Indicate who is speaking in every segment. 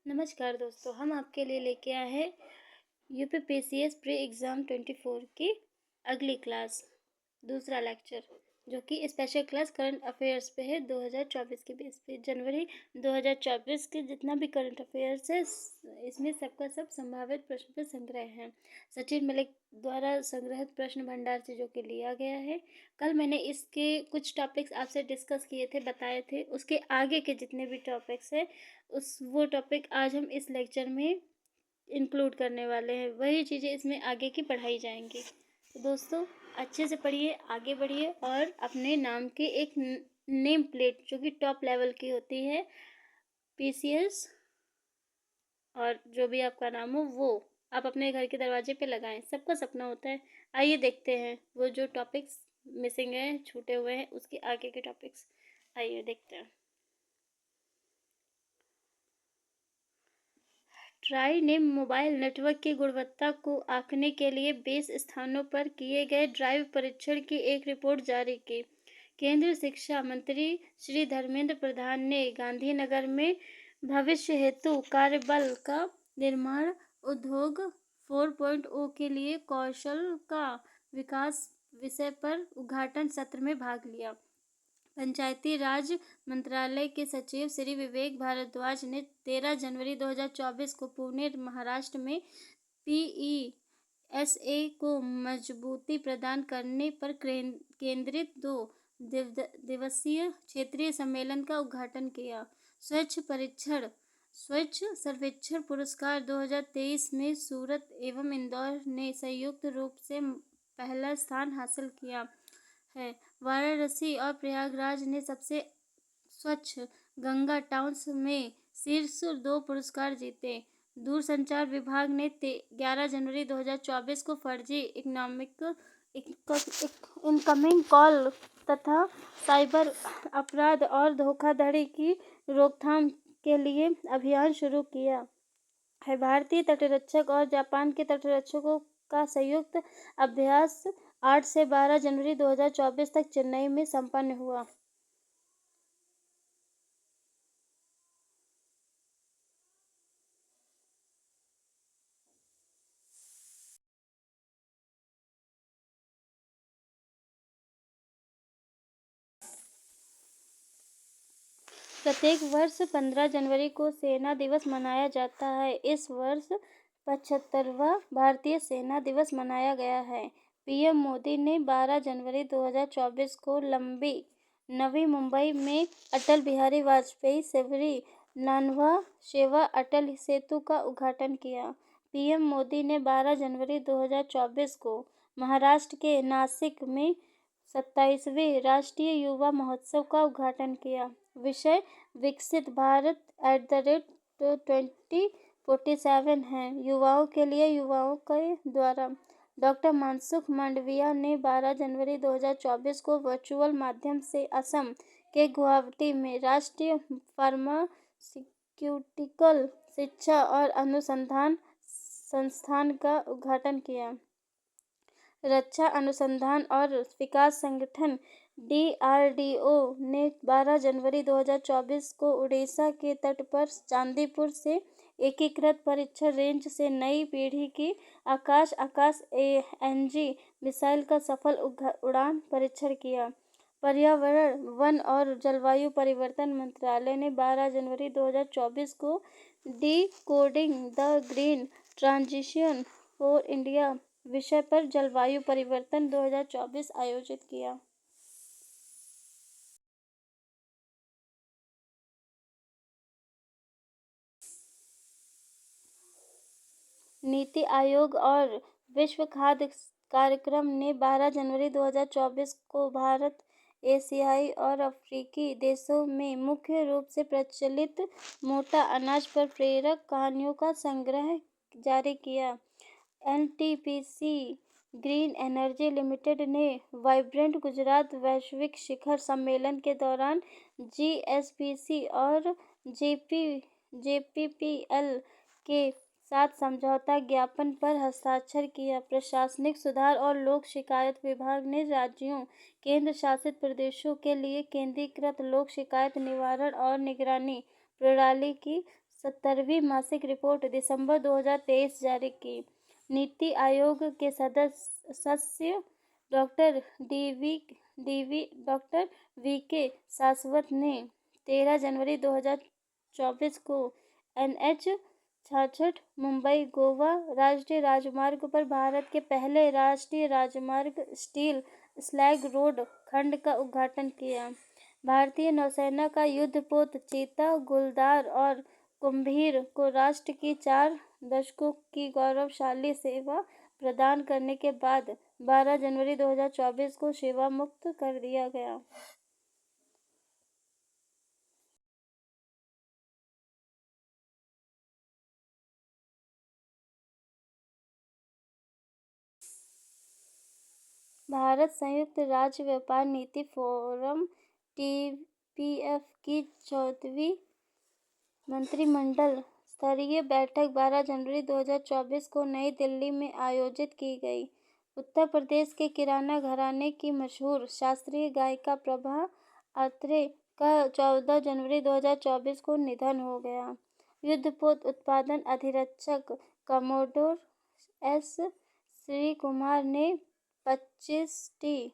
Speaker 1: नमस्कार दोस्तों, हम आपके लिए लेके आए हैं यूपीपीसीएस प्री एग्ज़ाम 24 की अगली क्लास, दूसरा लेक्चर, जो कि स्पेशल क्लास करंट अफेयर्स पे है 2024 के बेस पे। जनवरी 2024 के जितना भी करंट अफेयर्स है इसमें सबका सब संभावित प्रश्न पे संग्रह है। सचिन मलिक द्वारा संग्रहित प्रश्न भंडार से जो कि लिया गया है। कल मैंने इसके कुछ टॉपिक्स आपसे डिस्कस किए थे, बताए थे। उसके आगे के जितने भी टॉपिक्स हैं वो टॉपिक आज हम इस लेक्चर में इंक्लूड करने वाले हैं। वही चीज़ें इसमें आगे की पढ़ाई जाएंगी। तो दोस्तों, अच्छे से पढ़िए, आगे बढ़िए और अपने नाम की एक नेम प्लेट जो कि टॉप लेवल की होती है पीसीएस और जो भी आपका नाम हो वो आप अपने घर के दरवाजे पे लगाएं। सबका सपना होता है। आइए देखते हैं वो जो टॉपिक्स मिसिंग हैं, छूटे हुए हैं, उसके आगे के टॉपिक्स। आइए देखते हैं। ट्राई ने मोबाइल नेटवर्क की गुणवत्ता को आंकने के लिए 20 स्थानों पर किए गए ड्राइव परीक्षण की एक रिपोर्ट जारी की। केंद्रीय शिक्षा मंत्री श्री धर्मेंद्र प्रधान ने गांधीनगर में भविष्य हेतु कार्यबल का निर्माण उद्योग 4.0 के लिए कौशल का विकास विषय पर उद्घाटन सत्र में भाग लिया। पंचायती राज मंत्रालय के सचिव श्री विवेक भारद्वाज ने 13 जनवरी 2024 को पुणे, महाराष्ट्र में पीईएसए को मजबूती प्रदान करने पर केंद्रित 2 दिवसीय क्षेत्रीय सम्मेलन का उद्घाटन किया। स्वच्छ सर्वेक्षण पुरस्कार 2023 में सूरत एवं इंदौर ने संयुक्त रूप से पहला स्थान हासिल किया है। वाराणसी और प्रयागराज ने सबसे स्वच्छ गंगा टाउन्स में शीर्ष 2 पुरस्कार जीते। दूरसंचार विभाग ने 11 जनवरी 2024 को फर्जी इनकमिंग कॉल तथा साइबर अपराध और धोखाधड़ी की रोकथाम के लिए अभियान शुरू किया है। भारतीय तटरक्षक और जापान के तटरक्षकों का संयुक्त अभ्यास 8 से 12 जनवरी 2024 तक चेन्नई में संपन्न हुआ। प्रत्येक वर्ष 15 जनवरी को सेना दिवस मनाया जाता है। इस वर्ष 75वां भारतीय सेना दिवस मनाया गया है। पीएम मोदी ने 12 जनवरी 2024 को नवी मुंबई में अटल बिहारी वाजपेयी शबरी नानवा सेवा अटल सेतु का उद्घाटन किया। पीएम मोदी ने 12 जनवरी 2024 को महाराष्ट्र के नासिक में 27वें राष्ट्रीय युवा महोत्सव का उद्घाटन किया। विषय विकसित भारत @2047 है। युवाओं के लिए युवाओं के द्वारा। डॉक्टर मनसुख मांडविया ने 12 जनवरी 2024 को वर्चुअल माध्यम से असम के गुवाहाटी में राष्ट्रीय फार्मास्यूटिकल शिक्षा और अनुसंधान संस्थान का उद्घाटन किया। रक्षा अनुसंधान और विकास संगठन DRDO ने 12 जनवरी 2024 को उड़ीसा के तट पर चांदीपुर से एकीकृत परीक्षण रेंज से नई पीढ़ी की आकाश NG मिसाइल का सफल उड़ान परीक्षण किया। पर्यावरण, वन और जलवायु परिवर्तन मंत्रालय ने 12 जनवरी 2024 को decoding the green transition for India विषय पर जलवायु परिवर्तन 2024 आयोजित किया। नीति आयोग और विश्व खाद्य कार्यक्रम ने 12 जनवरी 2024 को भारत, एशियाई और अफ्रीकी देशों में मुख्य रूप से प्रचलित मोटा अनाज पर प्रेरक कहानियों का संग्रह जारी किया। NTPC ग्रीन एनर्जी लिमिटेड ने वाइब्रेंट गुजरात वैश्विक शिखर सम्मेलन के दौरान GSPC और JPPL के साथ समझौता ज्ञापन पर हस्ताक्षर किया। प्रशासनिक सुधार और लोक शिकायत विभाग ने राज्यों, केंद्र शासित प्रदेशों के लिए केंद्रीकृत लोक शिकायत निवारण और निगरानी प्रणाली की 17वीं मासिक रिपोर्ट दिसंबर 2023 जारी की। नीति आयोग के सदस्य डॉक्टर वी के सासवत ने 13 जनवरी 2024 को NH 66 मुंबई गोवा राष्ट्रीय राजमार्ग पर भारत के पहले राष्ट्रीय राजमार्ग स्टील स्लैग रोड खंड का उद्घाटन किया। भारतीय नौसेना का युद्धपोत चीता, गुलदार और कुंभीर को राष्ट्र की 4 दशकों की गौरवशाली सेवा प्रदान करने के बाद 12 जनवरी 2024 को सेवा मुक्त कर दिया गया। भारत संयुक्त राज्य व्यापार नीति फोरम TPF की 14वीं मंत्रिमंडल स्तरीय बैठक 12 जनवरी 2024 को नई दिल्ली में आयोजित की गई। उत्तर प्रदेश के किराना घराने की मशहूर शास्त्रीय गायिका प्रभा अत्रे का 14 जनवरी 2024 को निधन हो गया। युद्धपोत उत्पादन अधिरक्षक कमोडोर S श्री कुमार ने 25T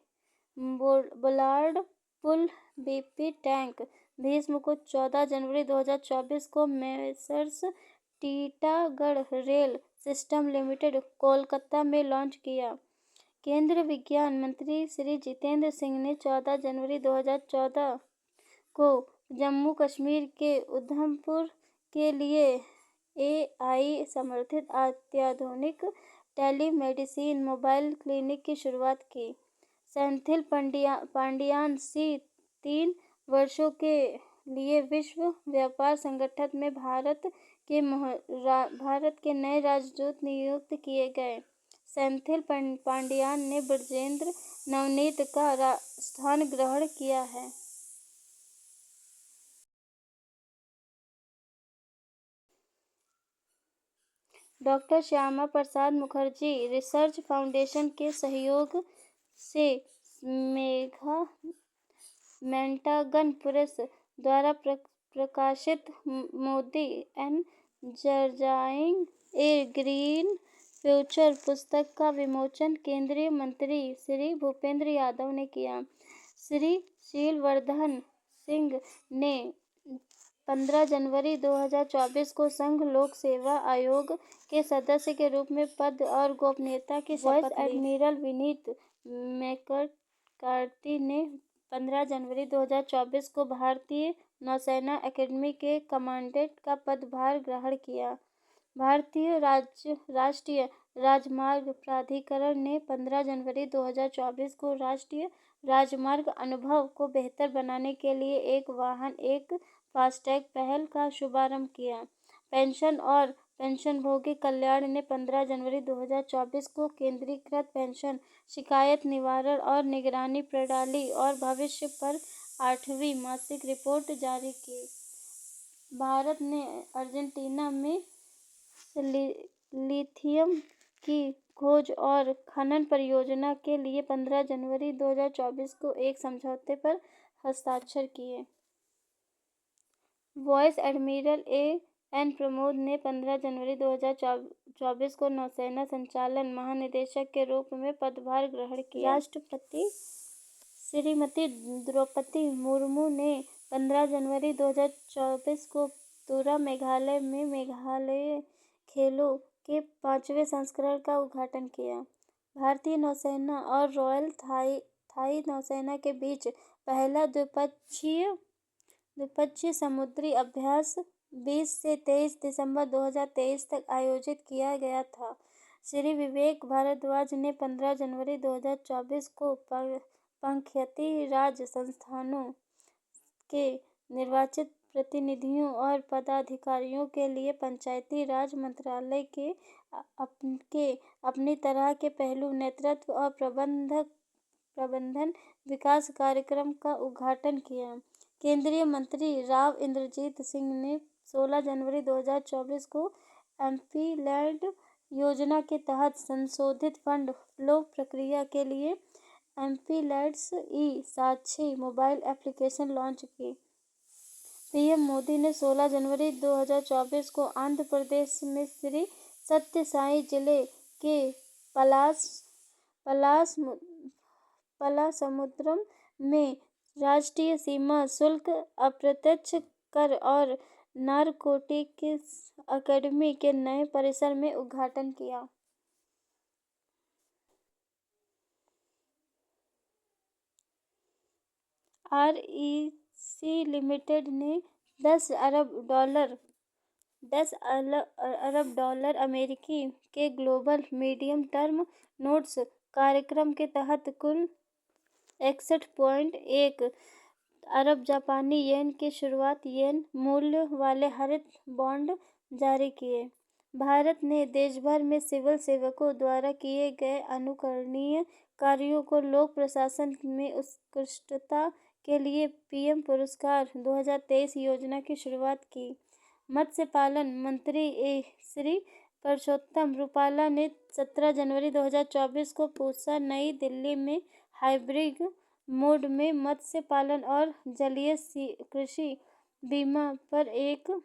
Speaker 1: बुलार्ड पुल BP टैंक भीष्म को 14 जनवरी 2024 को messrs Titagarh rail system limited Kolkata में लॉन्च किया। केंद्रीय विज्ञान मंत्री श्री जितेंद्र सिंह ने 14 जनवरी 2014 को जम्मू कश्मीर के उधमपुर के लिए AI समर्थित अत्याधुनिक टेलीमेडिसिन मोबाइल क्लिनिक की शुरुआत की। सेंथिल पांडियान C 3 वर्षों के लिए विश्व व्यापार संगठन में भारत के नए राजदूत नियुक्त किए गए। सेंथिल पांडियान ने ब्रजेंद्र नवनीत का स्थान ग्रहण किया है। Doctor Shyama Prasad Mukherjee research foundation के सहयोग से मेंटागन प्रेस द्वारा प्रकाशित मोदी एनर्जाइजिंग ए ग्रीन फ्यूचर पुस्तक का विमोचन केंद्रीय मंत्री श्री भूपेंद्र यादव ने किया। श्री शीलवर्धन सिंह ने 15 जनवरी 2024 को संघ लोक सेवा आयोग के सदस्य के रूप में पद और गोपनीयता की शपथ ली। वाइस एडमिरल विनीत मैककार्टी ने 15 जनवरी 2024 को भारतीय नौसेना अकेडमी के कमांडेंट का पदभार ग्रहण किया। भारतीय राष्ट्रीय राजमार्ग प्राधिकरण ने 15 जनवरी 2024 को राष्ट्रीय राजमार्ग अनुभव को बेहतर बनाने के लिए एक वाहन एक फास्टैग पहल का शुभारंभ किया। पेंशन और पेंशनभोगी कल्याण ने 15 जनवरी 2024 को केंद्रीकृत पेंशन शिकायत निवारण और निगरानी प्रणाली और भविष्य पर 8वीं मासिक रिपोर्ट जारी की। भारत ने अर्जेंटीना में लिथियम की खोज और खनन परियोजना के लिए 15 जनवरी 2024 को एक समझौते पर हस्ताक्षर किए। वाइस एडमिरल AN प्रमोद ने 15 जनवरी 2024 को नौसेना संचालन महानिदेशक के रूप में पदभार ग्रहण किया। राष्ट्रपति श्रीमती द्रौपदी मुर्मू ने 15 जनवरी 2024 को तुरा मेघालय में मेघालय खेलों के 5वें संस्करण का उद्घाटन किया। भारतीय नौसेना और रॉयल थाई नौसेना के बीच पहला द्विपक्षीय समुद्री अभ्यास 20 से 23 दिसंबर 2023 तक आयोजित किया गया था। श्री विवेक भारद्वाज ने 15 जनवरी 2024 को पंचायती राज संस्थानों के निर्वाचित प्रतिनिधियों और पदाधिकारियों के लिए पंचायती राज मंत्रालय के अपनी तरह के पहलू नेतृत्व और प्रबंधन विकास कार्यक्रम का उद्घाटन किया। केंद्रीय मंत्री राव इंद्रजीत सिंह ने 16 जनवरी 2024 को MP-लैड योजना के तहत संशोधित फंड फ्लो प्रक्रिया के लिए MP-लैड्स ई-साक्षी मोबाइल एप्लीकेशन लॉन्च की। पीएम मोदी ने 16 जनवरी 2024 को आंध्र प्रदेश में श्री सत्य साई जिले के पलास पलास पलासमुद्रम में राष्ट्रीय सीमा शुल्क, अप्रत्यक्ष कर और नारकोटिक्स अकेडमी के नए परिसर में उद्घाटन किया। REC लिमिटेड ने 10 अरब डॉलर अमेरिकी के ग्लोबल मीडियम टर्म नोट्स कार्यक्रम के तहत कुल 61.1 अरब जापानी येन के शुरुआत येन मूल्य वाले हरित बॉन्ड जारी किए। भारत ने देश भर में सिविल सेवकों द्वारा किए गए अनुकरणीय कार्यों को लोक प्रशासन में उत्कृष्टता के लिए पीएम पुरस्कार 2023 योजना की शुरुआत की। मत्स्य पालन मंत्री श्री परसोत्तम रुपाला ने 17 जनवरी 2024 को पूसा, नई दिल्ली में हाइब्रिड मोड में मत्स्य पालन और जलीय कृषि बीमा पर एक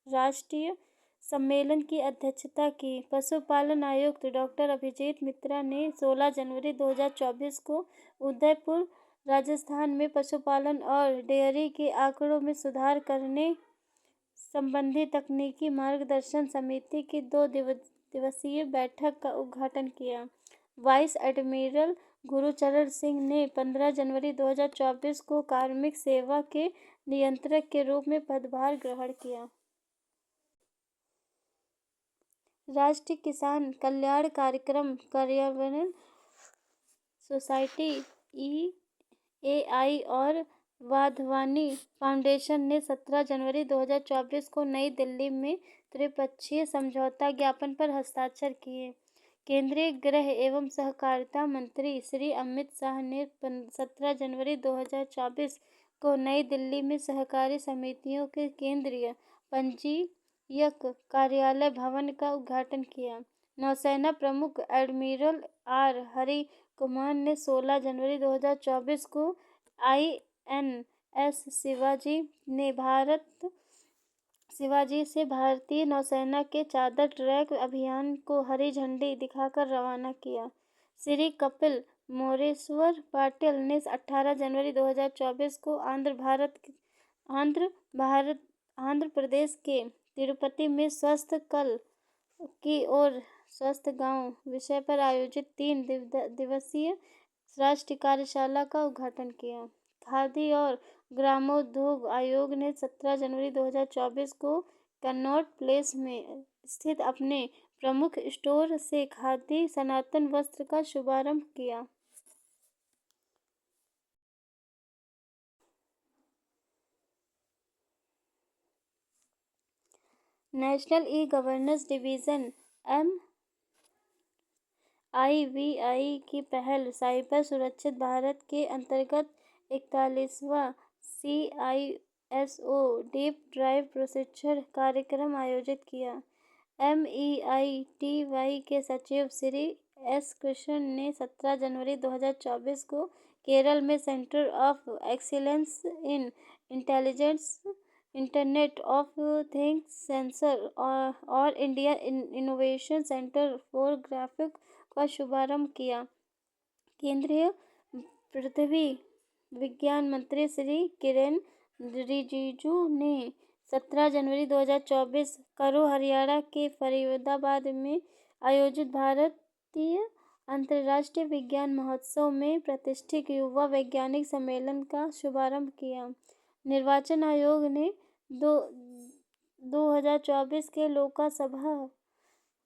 Speaker 1: राष्ट्रीय सम्मेलन की अध्यक्षता की। पशुपालन आयुक्त डॉक्टर अभिजीत मित्रा ने 16 जनवरी 2024 को उदयपुर, राजस्थान में पशुपालन और डेयरी के आंकड़ों में सुधार करने संबंधी तकनीकी मार्गदर्शन समिति की 2 दिवसीय बैठक का उद्घाटन किया। वाइस एडमिरल गुरचरण सिंह ने 15 जनवरी 2024 को कार्मिक सेवा के नियंत्रक के रूप में पदभार ग्रहण किया। राष्ट्रीय किसान कल्याण कार्यक्रम कार्यान्वयन सोसाइटी EAI और वाधवानी फाउंडेशन ने 17 जनवरी 2024 को नई दिल्ली में त्रिपक्षीय समझौता ज्ञापन पर हस्ताक्षर किए। केंद्रीय गृह एवं सहकारिता मंत्री श्री अमित शाह ने 17 जनवरी 2024 को नई दिल्ली में सहकारी समितियों के केंद्रीय पंजीयक कार्यालय भवन का उद्घाटन किया। नौसेना प्रमुख एडमिरल आर हरि कुमार ने 16 जनवरी 2024 को INS शिवाजी से भारतीय नौसेना के चादर ट्रैक अभियान को हरी झंडी दिखाकर रवाना किया। श्री कपिल मोरेश्वर पाटिल ने 18 जनवरी 2024 को आंध्र प्रदेश के तिरुपति में स्वस्थ कल की ओर स्वस्थ गांव विषय पर आयोजित 3 दिवसीय राष्ट्रीय कार्यशाला का उद्घाटन किया। खादी और ग्रामोद्योग आयोग ने 17 जनवरी 2024 को कनॉट प्लेस में स्थित अपने प्रमुख स्टोर से खादी सनातन वस्त्र का शुभारंभ किया। नेशनल ई-गवर्नेंस डिवीजन MIVI की पहल साइबर सुरक्षित भारत के अंतर्गत 41वां CISO डीप ड्राइव प्रशिक्षण कार्यक्रम आयोजित किया। MEITY के सचिव श्री S कृष्णन ने 17 जनवरी 2024 को केरल में centre of excellence in internet of things sensor और India innovation centre for graphic का शुभारंभ किया। केंद्रीय पृथ्वी विज्ञान मंत्री श्री किरेन रिजिजू ने 17 जनवरी 2024 करो हरियाणा के फरीदाबाद में आयोजित भारतीय अंतर्राष्ट्रीय विज्ञान महोत्सव में प्रतिष्ठित युवा वैज्ञानिक सम्मेलन का शुभारंभ किया। निर्वाचन आयोग ने 2024 के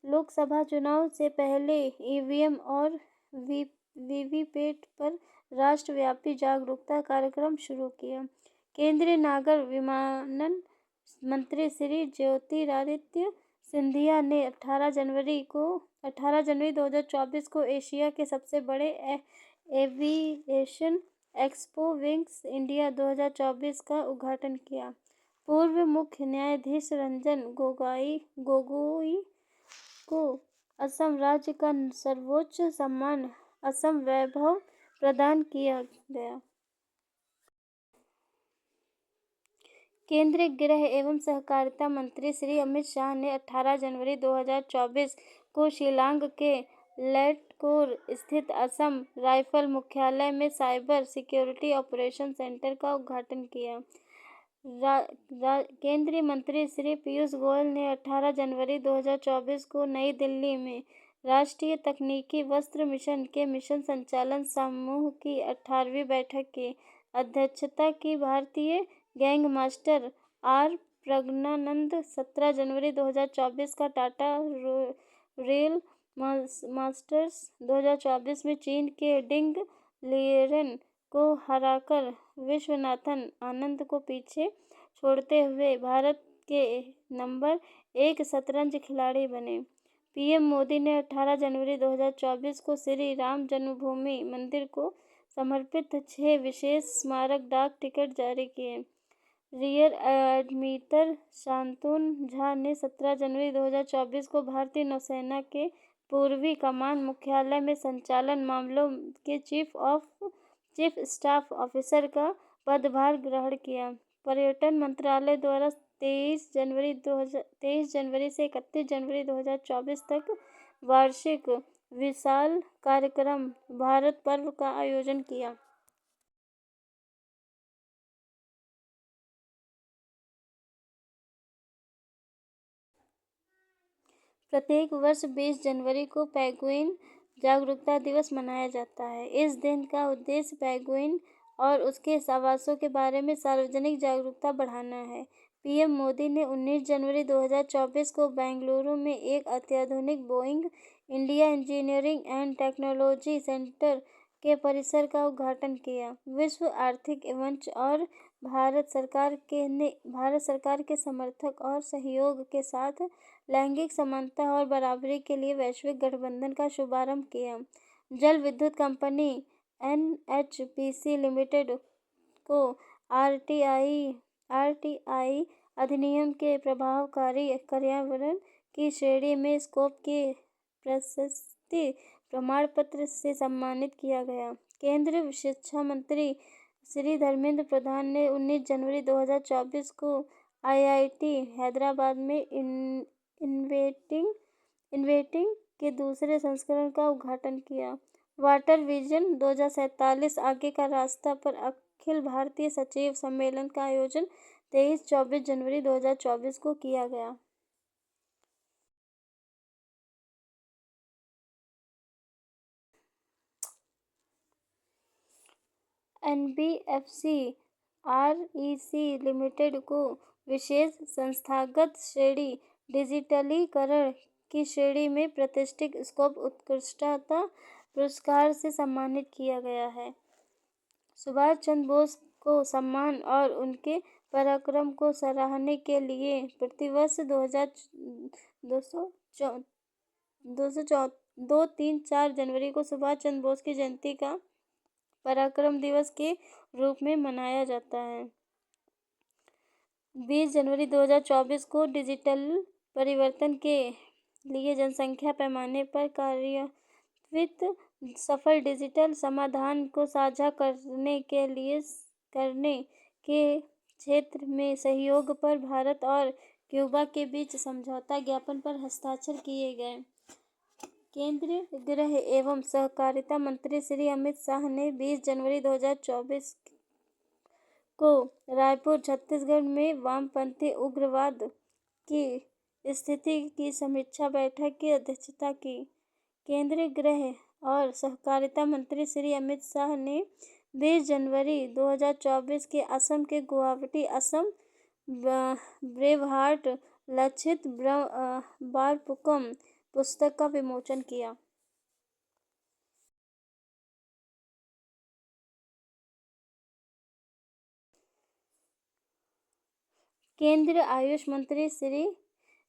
Speaker 1: लोकसभा चुनाव से पहले EVM और वीवीपैट पर राष्ट्रव्यापी जागरूकता कार्यक्रम शुरू किया। केंद्रीय नागर विमानन मंत्री श्री ज्योतिरादित्य सिंधिया ने 18 जनवरी 2024 को एशिया के सबसे बड़े एविएशन एक्सपो विंग्स इंडिया 2024 का उद्घाटन किया। पूर्व मुख्य न्यायाधीश रंजन गोगोई को असम राज्य का सर्वोच्च सम्मान असम वैभव प्रदान किया गया। केंद्रीय गृह एवं सहकारिता मंत्री श्री अमित शाह ने 18 जनवरी 2024 को शिलांग के लेटकोर स्थित असम राइफल मुख्यालय में साइबर सिक्योरिटी ऑपरेशन सेंटर का उद्घाटन किया। केंद्रीय मंत्री श्री पीयूष गोयल ने 18 जनवरी 2024 को नई दिल्ली में राष्ट्रीय तकनीकी वस्त्र मिशन के मिशन संचालन समूह की 18वीं बैठक की अध्यक्षता की। भारतीय गैंग मास्टर आर प्रज्ञानंद 17 जनवरी 2024 का टाटा रेल मास्टर्स 2024 में चीन के डिंग लिरेन को हराकर विश्वनाथन आनंद को पीछे छोड़ते हुए भारत के नंबर 1 शतरंज खिलाड़ी बने। पीएम मोदी ने 18 जनवरी 2024 को श्री राम जन्मभूमि मंदिर को समर्पित 6 विशेष स्मारक डाक टिकट जारी किए। रियर एडमिरल शांतनु झा ने 17 जनवरी 2024 को भारतीय नौसेना के पूर्वी कमान मुख्यालय में संचालन मामलों के चीफ स्टाफ ऑफिसर का पदभार ग्रहण किया। पर्यटन मंत्रालय द्वारा 23 जनवरी से 31 जनवरी 2024 तक वार्षिक विशाल कार्यक्रम भारत पर्व का आयोजन किया। प्रत्येक वर्ष 20 जनवरी को पेंगुइन जागरूकता दिवस मनाया जाता है। इस दिन का उद्देश्य पेंगुइन और उसके आवासों के बारे में सार्वजनिक जागरूकता बढ़ाना है। पीएम मोदी ने 19 जनवरी 2024 को बेंगलुरु में एक अत्याधुनिक Boeing India engineering and technology centre के परिसर का उद्घाटन किया। विश्व आर्थिक मंच और भारत सरकार के समर्थक और सहयोग के साथ लैंगिक समानता और बराबरी के लिए वैश्विक गठबंधन का शुभारंभ किया। जल विद्युत कंपनी एनएचपीसी लिमिटेड को आरटीआई अधिनियम के प्रभावकारी कार्यान्वयन की श्रेणी में स्कोप के प्रशस्ति प्रमाण पत्र से सम्मानित किया गया। केंद्रीय शिक्षा मंत्री श्री धर्मेंद्र प्रधान ने 19 जनवरी 2024 को आईआईटी हैदराबाद में इन्वेटिंग के दूसरे संस्करण का उद्घाटन किया। वाटर विजन 2047 आगे का रास्ता पर अखिल भारतीय सचिव सम्मेलन का आयोजन 23-24 जनवरी 2024 को किया गया। एनबीएफसी आरईसी लिमिटेड को विशेष संस्थागत श्रेणी डिजिटलीकरण की श्रेणी में प्रतिष्ठित स्कोप उत्कृष्टता पुरस्कार से सम्मानित किया गया है। सुभाष चंद्र बोस को सम्मान और उनके पराक्रम को सराहने के लिए प्रतिवर्ष 2-3-4 जनवरी को सुभाष चंद्र बोस की जयंती का पराक्रम दिवस के रूप में मनाया जाता है। 20 जनवरी 2024 को डिजिटल परिवर्तन के लिए जनसंख्या पैमाने पर कार्यान्वित सफल डिजिटल समाधान को साझा करने के क्षेत्र में सहयोग पर भारत और क्यूबा के बीच समझौता ज्ञापन पर हस्ताक्षर किए गए। केंद्रीय गृह एवं सहकारिता मंत्री श्री अमित शाह ने 20 जनवरी 2024 को रायपुर छत्तीसगढ़ में वामपंथी उग्रवाद की स्थिति की समीक्षा बैठक की अध्यक्षता की। केंद्रीय गृह और सहकारिता मंत्री श्री अमित शाह ने 20 जनवरी 2024 के असम के गुवाहाटी असम ब्रेवहार्ट लक्षित बालपुकम पुस्तक का विमोचन किया। केंद्रीय आयुष मंत्री श्री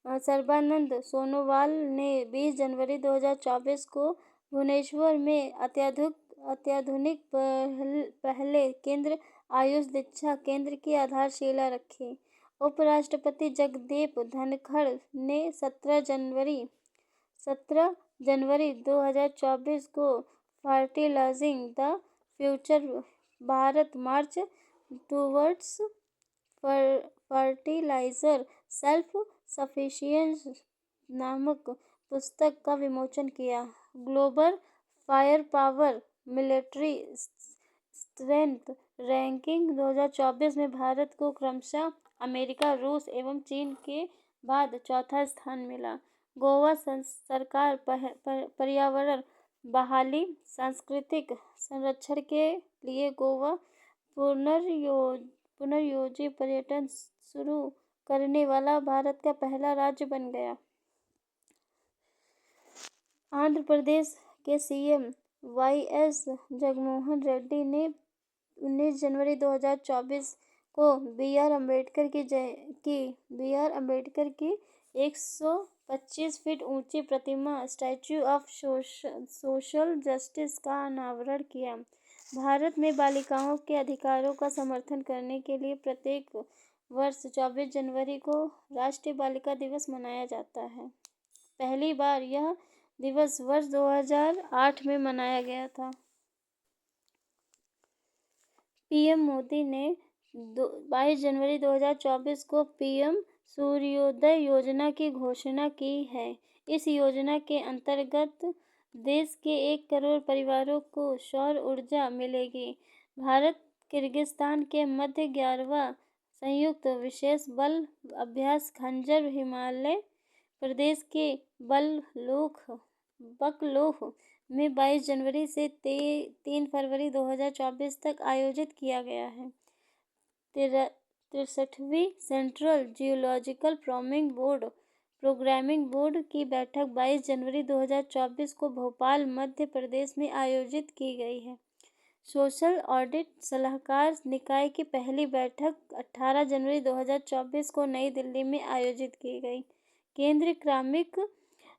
Speaker 1: सर्बानंद सोनोवाल ने 20 जनवरी 2024 को भुवनेश्वर में अत्याधुनिक पहले केंद्र आयुष दीक्षा केंद्र की आधारशिला रखी। उपराष्ट्रपति जगदीप धनखड़ ने 17 जनवरी 2024 को fertilising the future Bharat march towards fertiliser self sufficiency नामक पुस्तक का विमोचन किया। Global fire power military strength ranking 2024 में भारत को क्रमशः अमेरिका, रूस एवं चीन के बाद चौथा स्थान मिला। गोवा सरकार पर्यावरण बहाली, सांस्कृतिक संरक्षण के लिए गोवा पुनर्योजी पर्यटन शुरू करने वाला भारत का पहला राज्य बन गया। आंध्र प्रदेश के सीएम वाईएस जगनमोहन रेड्डी ने 19 जनवरी 2024 को बी आर अम्बेडकर की 125 फीट ऊंची प्रतिमा स्टैच्यू ऑफ सोशल जस्टिस का अनावरण किया। भारत में बालिकाओं के अधिकारों का समर्थन करने के लिए प्रत्येक वर्ष 24 जनवरी को राष्ट्रीय बालिका दिवस मनाया जाता है। पहली बार यह दिवस वर्ष 2008 में मनाया गया था। पीएम मोदी ने 22 जनवरी 2024 को पीएम सूर्योदय योजना की घोषणा की है। इस योजना के अंतर्गत देश के 1 करोड़ परिवारों को सौर ऊर्जा मिलेगी। भारत किर्गिस्तान के मध्य 11वां संयुक्त विशेष बल अभ्यास खंजर हिमालय प्रदेश के बकलोह में 22 जनवरी से 3 फरवरी 2024 तक आयोजित किया गया है। 63वीं सेंट्रल जियोलॉजिकल प्रोग्रामिंग बोर्ड की बैठक 22 जनवरी 2024 को भोपाल, मध्य प्रदेश में आयोजित की गई है। सोशल ऑडिट सलाहकार निकाय की पहली बैठक 18 जनवरी 2024 को नई दिल्ली में आयोजित की गई। केंद्रीय कार्मिक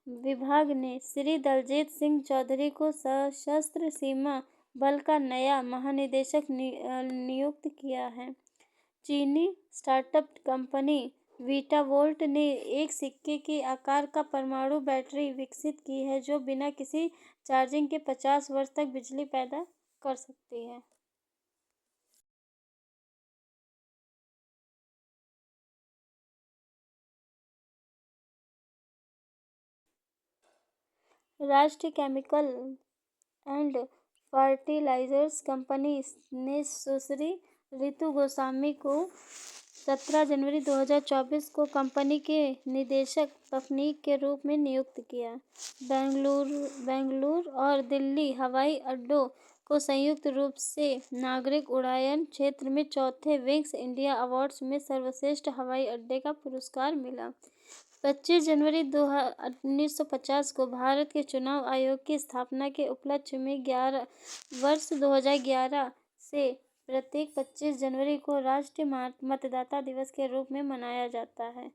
Speaker 1: विभाग ने श्री दलजीत सिंह चौधरी को सशस्त्र सीमा बल का नया महानिदेशक नियुक्त किया है। चीनी स्टार्टअप कंपनी वीटावोल्ट ने एक सिक्के के आकार का परमाणु बैटरी विकसित की है जो बिना किसी चार्जिंग के 50 वर्ष तक बिजली पैदा कर सकती है। राष्ट्रीय केमिकल एंड फर्टिलाइजर्स कंपनी ने सुश्री रितु गोस्वामी को 17 जनवरी 2024 को कंपनी के निदेशक तकनीक के रूप में नियुक्त किया। बेंगलुरु और दिल्ली हवाई अड्डों को संयुक्त रूप से नागरिक उड्डयन क्षेत्र में चौथे विंग्स इंडिया अवार्ड्स में सर्वश्रेष्ठ हवाई अड्डे का पुरस्कार मिला। 25 जनवरी 1950 को भारत के चुनाव आयोग की स्थापना के उपलक्ष्य में वर्ष 2011 से प्रत्येक 25 जनवरी को राष्ट्रीय मतदाता दिवस के रूप में मनाया जाता है।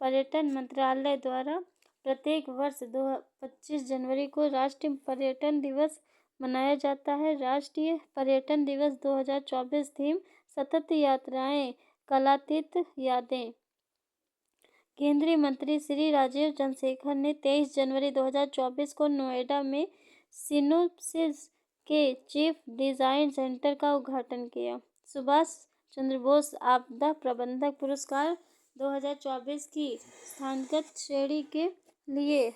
Speaker 1: पर्यटन मंत्रालय द्वारा प्रत्येक वर्ष 25 जनवरी को राष्ट्रीय पर्यटन दिवस मनाया जाता है। राष्ट्रीय पर्यटन दिवस 2024 थीम सतत यात्राएं, कालातीत यादें। केंद्रीय मंत्री श्री राजीव चंद्रशेखर ने 23 जनवरी 2024 को नोएडा में सिनोप्सिस के चीफ डिज़ाइन सेंटर का उद्घाटन किया। सुभाष चंद्र बोस आपदा प्रबंधक पुरस्कार 2024 की स्थानगत श्रेणी के लिए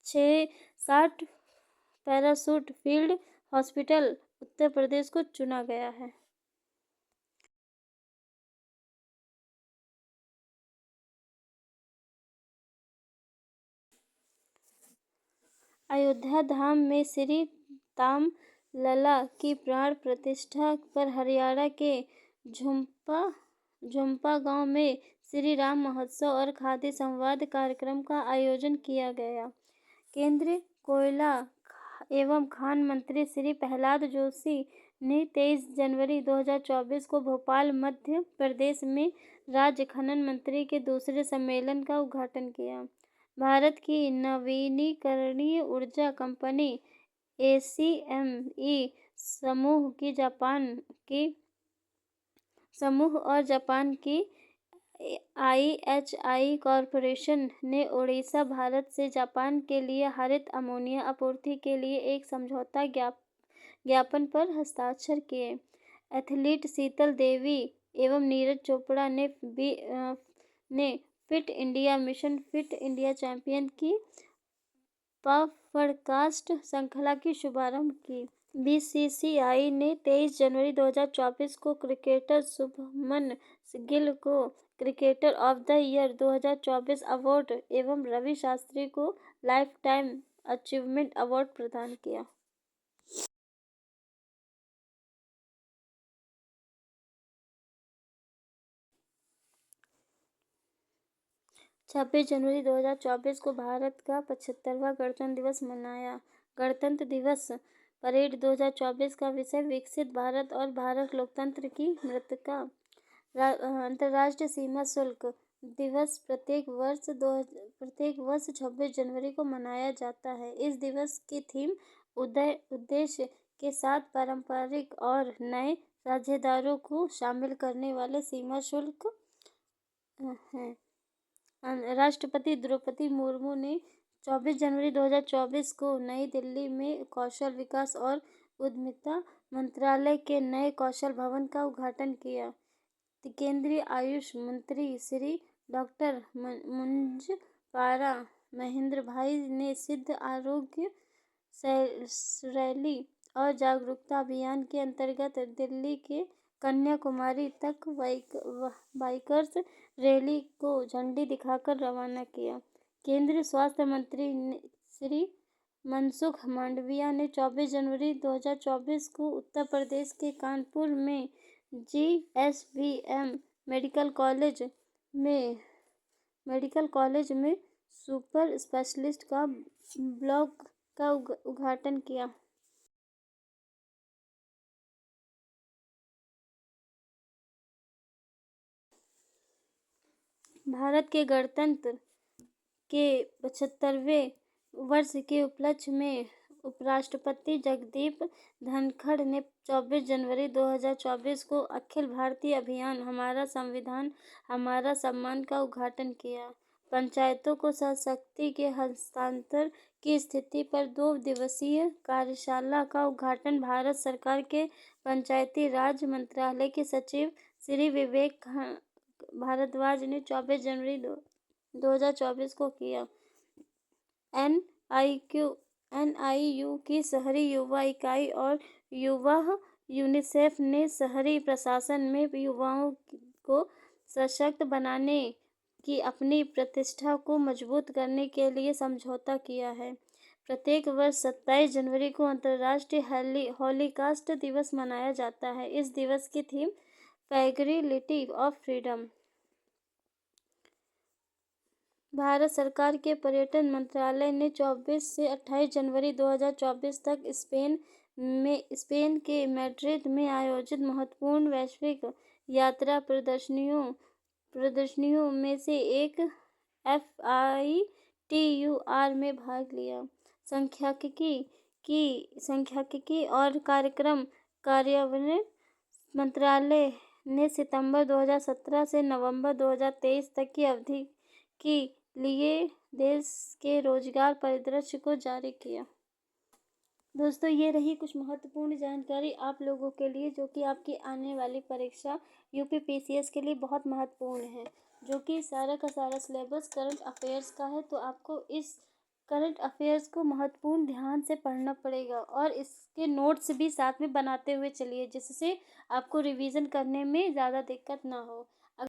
Speaker 1: 60 parachute field hospital Uttar Pradesh को चुना गया है। अयोध्या धाम में श्री राम लला की प्राण प्रतिष्ठा पर हरियाणा के झुंपा गांव में श्री राम महोत्सव और खादी संवाद कार्यक्रम का आयोजन किया गया। केंद्रीय कोयला एवं खान मंत्री श्री प्रहलाद जोशी ने 23 जनवरी 2024 को भोपाल, मध्य प्रदेश में राज्य खनन मंत्री के दूसरे सम्मेलन का उद्घाटन किया। भारत की नवीनीकरणीय ऊर्जा कंपनी ACME समूह और जापान की IHI कॉरपोरेशन ने ओडिशा, भारत से जापान के लिए हरित अमोनिया आपूर्ति के लिए एक समझौता ज्ञापन पर हस्ताक्षर किए। एथलीट शीतल देवी एवं नीरज चोपड़ा ने fit India mission fit India champion की पॉडकास्ट श्रृंखला की शुभारंभ की। बीसीसीआई ने 23 जनवरी 2024 को क्रिकेटर शुभमन गिल को cricketer of the year 2024 award एवं रवि शास्त्री को लाइफ टाइम अचीवमेंट अवार्ड प्रदान किया। 26 जनवरी 2024 को भारत का 75वां गणतंत्र दिवस मनाया। गणतंत्र दिवस परेड 2024 का विषय विकसित भारत और भारत लोकतंत्र की मृतका। अंतर्राष्ट्रीय सीमा शुल्क दिवस प्रत्येक वर्ष 26 जनवरी को मनाया जाता है। इस दिवस की थीम उद्देश्य के साथ पारंपरिक और नए साझेदारों को शामिल करने वाले सीमा शुल्क है। राष्ट्रपति द्रौपदी मुर्मू ने 24 जनवरी 2024 को नई दिल्ली में कौशल विकास और उद्यमिता मंत्रालय के नए कौशल भवन का उद्घाटन किया। केंद्रीय आयुष मंत्री श्री डॉक्टर मुंजपारा महेंद्र भाई ने सिद्ध आरोग्य रैली और जागरूकता अभियान के अंतर्गत दिल्ली के कन्याकुमारी तक बाइकर्स रैली को झंडी दिखाकर रवाना किया। केंद्रीय स्वास्थ्य मंत्री श्री मनसुख मांडविया ने 24 जनवरी 2024 को उत्तर प्रदेश के कानपुर में GSVM मेडिकल कॉलेज में सुपर स्पेशलिस्ट का ब्लॉक का उद्घाटन किया। भारत के गणतंत्र के 75वें वर्ष के उपलक्ष्य में उपराष्ट्रपति जगदीप धनखड़ ने 24 जनवरी 2024 को अखिल भारतीय अभियान हमारा संविधान हमारा सम्मान का उद्घाटन किया। पंचायतों को शक्ति के हस्तांतरण की स्थिति पर 2 दिवसीय कार्यशाला का उद्घाटन भारत सरकार के पंचायती राज मंत्रालय के सचिव श्री विवेक भारद्वाज ने 24 जनवरी 2024 को किया। NIU की शहरी युवा इकाई और युवा यूनिसेफ ने शहरी प्रशासन में युवाओं को सशक्त बनाने की अपनी प्रतिष्ठा को मजबूत करने के लिए समझौता किया है। प्रत्येक वर्ष 27 जनवरी को अंतर्राष्ट्रीय हॉलीकास्ट दिवस मनाया जाता है। इस दिवस की थीम फ्रैगिलिटी ऑफ फ्रीडम। भारत सरकार के पर्यटन मंत्रालय ने 24 से 28 जनवरी 2024 तक स्पेन के मैड्रिड में आयोजित महत्वपूर्ण वैश्विक यात्रा प्रदर्शनियों में से एक FITUR में भाग लिया। सांख्यिकी और कार्यक्रम कार्यान्वयन मंत्रालय ने सितंबर 2017 से नवंबर 2023 तक की अवधि के लिए देश के रोजगार परिदृश्य को जारी किया। दोस्तों, ये रही कुछ महत्वपूर्ण जानकारी आप लोगों के लिए, जो कि आपकी आने वाली परीक्षा UPPCS के लिए बहुत महत्वपूर्ण है, जो कि सारा का सारा सिलेबस करंट अफेयर्स का है। तो आपको इस करंट अफेयर्स को महत्वपूर्ण ध्यान से पढ़ना पड़ेगा और इसके नोट्स भी साथ में बनाते हुए चलिए, जिससे आपको रिवीजन करने में ज़्यादा दिक्कत ना हो।